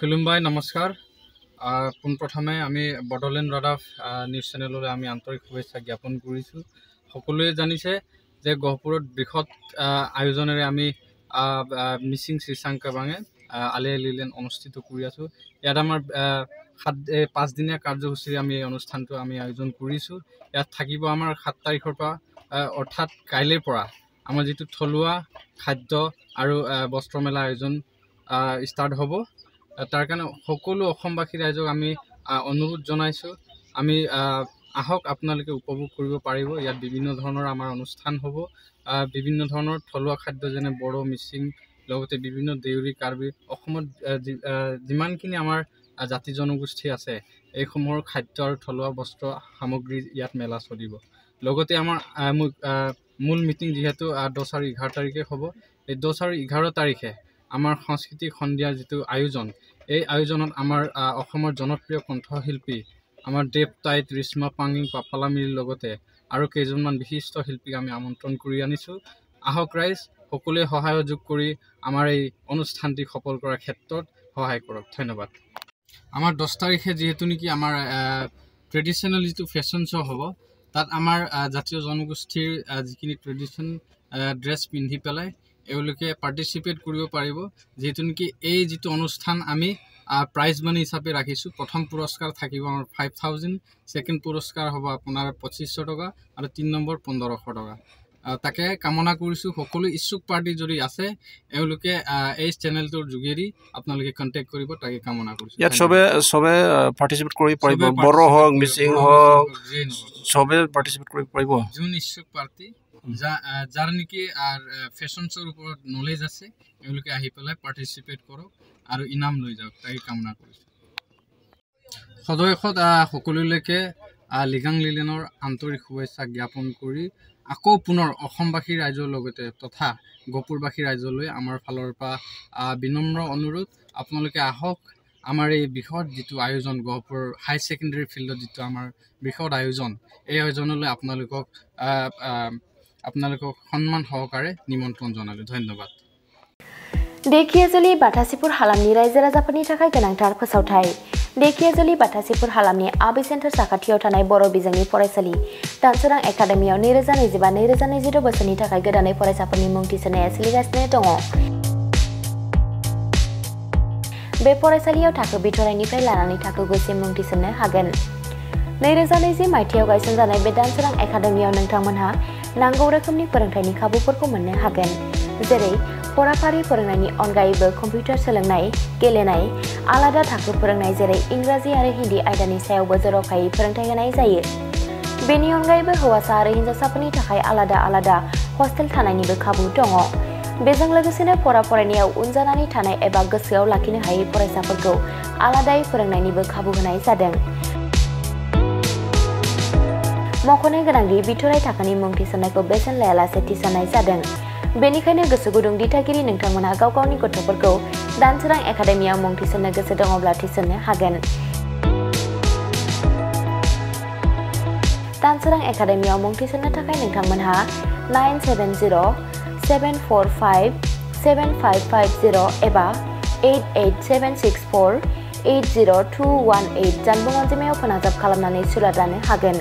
খুলুমবাই নমস্কাৰ পোনপ্ৰথমে আমি বডলেণ্ড ৰাডাৰ নিউজ চেনেললৈ আমি আন্তৰিক শুভেচ্ছা জ্ঞাপন কৰিছোঁ। সকলোৱে জানিছে যে গহপুৰত বৃহৎ আয়োজনেৰে আমি মিচিং শ্ৰীচাং কাবাঙে আলি আই লিগাং অনুষ্ঠিত কৰি আছোঁ। ইয়াত আমাৰ 5 দিনীয়া কাৰ্যসূচীৰে আমি এই অনুষ্ঠানটো আমি আয়োজন কৰিছোঁ। ইয়াত থাকিব আমাৰ 7 তাৰিখৰ পৰা অৰ্থাৎ কাইলৈৰ পৰা আমাৰ যিটো থলুৱা খাদ্য আৰু বস্ত্ৰমেলা আয়োজন ষ্টাৰ্ট হ'ব। তাৰ কাৰণে সকলো অসমবাসী ৰাইজক আমি অনুৰোধ জনাইছোঁ, আমি আহক আপোনালোকে উপভোগ কৰিব পাৰিব। ইয়াত বিভিন্ন ধৰণৰ আমাৰ অনুষ্ঠান হ'ব, বিভিন্ন ধৰণৰ থলুৱা খাদ্য যেনে বড়ো, মিচিং, লগতে বিভিন্ন দেউৰী, কাৰ্বি, অসমত যিমানখিনি আমাৰ জাতি জনগোষ্ঠী আছে এইসমূহৰ খাদ্য আৰু থলুৱা বস্ত্ৰ সামগ্ৰী ইয়াত মেলা চলিব। লগতে আমাৰ মূল মিটিং যিহেতু 10 আৰু 11 তাৰিখে হ'ব, এই 10 আৰু 11 তাৰিখে আমাৰ সাংস্কৃতিক সন্ধিয়াৰ যিটো আয়োজন, এই আয়োজনত আমাৰ অসমৰ জনপ্ৰিয় কণ্ঠশিল্পী আমাৰ দেৱ টাইট, ৰিশ্মা পাঙিং, পাপালামিৰ লগতে আৰু কেইজনমান বিশিষ্ট শিল্পীক আমি আমন্ত্ৰণ কৰি আনিছোঁ। আহক ৰাইজ, সকলোৱে সহায়যোগ কৰি আমাৰ এই অনুষ্ঠানটি সফল কৰাৰ ক্ষেত্ৰত সহায় কৰক। ধন্যবাদ। আমাৰ 10 তাৰিখে যিহেতু নেকি আমাৰ ট্ৰেডিশ্যনেল যিটো ফেশ্বন শ্ব' হ'ব, তাত আমাৰ জাতীয় জনগোষ্ঠীৰ যিখিনি ট্ৰেডিশ্যন ড্ৰেছ পিন্ধি পেলাই এওঁলোকে পাৰ্টিচিপেট কৰিব পাৰিব। যিহেতু নেকি এই যিটো অনুষ্ঠান আমি প্ৰাইজ মানি হিচাপে ৰাখিছোঁ। প্ৰথম পুৰস্কাৰ থাকিব আমাৰ 5000, ছেকেণ্ড পুৰস্কাৰ হ'ব আপোনাৰ 2500 টকা আৰু 3 নম্বৰ 1500 টকা। তাকে কামনা কৰিছোঁ সকলো ইচ্ছুক পাৰ্টি যদি আছে এওঁলোকে এই চেনেলটোৰ যোগেদি আপোনালোকে কণ্টেক্ট কৰিব, তাকে কামনা কৰিছোঁ। ইয়াত চবে পাৰ্টিচিপেট কৰি পাৰিব, বড়ো হওক, মিচিং হওক, চবে পাৰ্টিচিপেট কৰিব পাৰিব। যোন ইচ্ছুক পাৰ্টি যাৰ নেকি ফেশ্বন শ্ব'ৰ ওপৰত নলেজ আছে এওঁলোকে আহি পেলাই পাৰ্টিচিপেট কৰক আৰু ইনাম লৈ যাওক, তাকে কামনা কৰিছোঁ। সদয়সত সকলোলৈকে লিগাং লিলেনৰ আন্তৰিক শুভেচ্ছা জ্ঞাপন কৰি আকৌ পুনৰ অসমবাসী ৰাইজৰ লগতে তথা গহপুৰবাসী ৰাইজলৈ আমাৰ ফালৰ পৰা বিনম্ৰ অনুৰোধ, আপোনালোকে আহক। আমাৰ এই বৃহৎ যিটো আয়োজন, গহপুৰ হাই ছেকেণ্ডেৰী ফিল্ডত যিটো আমাৰ বৃহৎ আয়োজন, এই আয়োজনলৈ আপোনালোকক সন্মান সহকাৰে নিমন্ত্ৰণ জনালোঁ। ধন্যবাদ। देखियाजुलि बाथासिपुर हालामनि रायजो राजाफोरनि थाखाय गोनांथार फोसावथाय। देखियाजुलि बाथासिपुर हालामनि आबि सेन्टार साखाथियाव थानाय बर' बिजोंनि फरायसालि दानसोरां एकाडेमियाव 2025-2026 बोसोरनि थाखाय गोदानै फरायसाफोरनि मुं थिसननाया सोलिगासिनो दङ। बे फरायसालियाव थाखो बिथराइनिफ्राय लानानै थाखो 9 सिम मुं थिसननो हागोन। 2020 मायथाइयाव गायसनजानाय बे दानसोरां एकाडेमियाव नोंथांमोनहा नांगौ रोखोमनि फोरोंथायनि खाबुफोरखौ मोननो हागोन, जेरै फराफारि फोरोंनायनि अनगायैबो कम्पिउटार सोलोंनाय, गेलेनाय, आलादा थाखो फोरोंनाय जेरै इंराजि आरो हिन्दी आयदानि सायावबो जर'खायै फोरोंथाय होनाय जायो। बेनि अनगायैबो हौवासा आरो हिन्जावसाफोरनि थाखाय आलादा हस्टेल थानायनिबो खाबु दङ। बेजों लोगोसेनो फरायनायाव उन जानानै थानाय एबा गोसोआव लाखिनो हायै फरायसाफोरखौ आलादायै फोरोंनायनिबो खाबु होनाय जादों। मख'नो गोनांदि बिथराइ थाखोनि मुं थिसननायखौ बेसेन लायालासे थिसननाय जादों। बेनिखायनो गोसो गुदुं दिथागिरि नोंथांमोनहा गाव गावनि गथ'फोरखौ दानसोरां एकाडेमियाव मुं थिसननो गोसो दङब्ला थिसननो हागोन। दानसोरां एकाडेमियाव मुं थिसननो थाखाय नोंथांमोनहा 9704457550 एबा 88764802118 जानबुं अनजिमायाव फोनांजाब खालामनानै सुलाद लानो हागोन।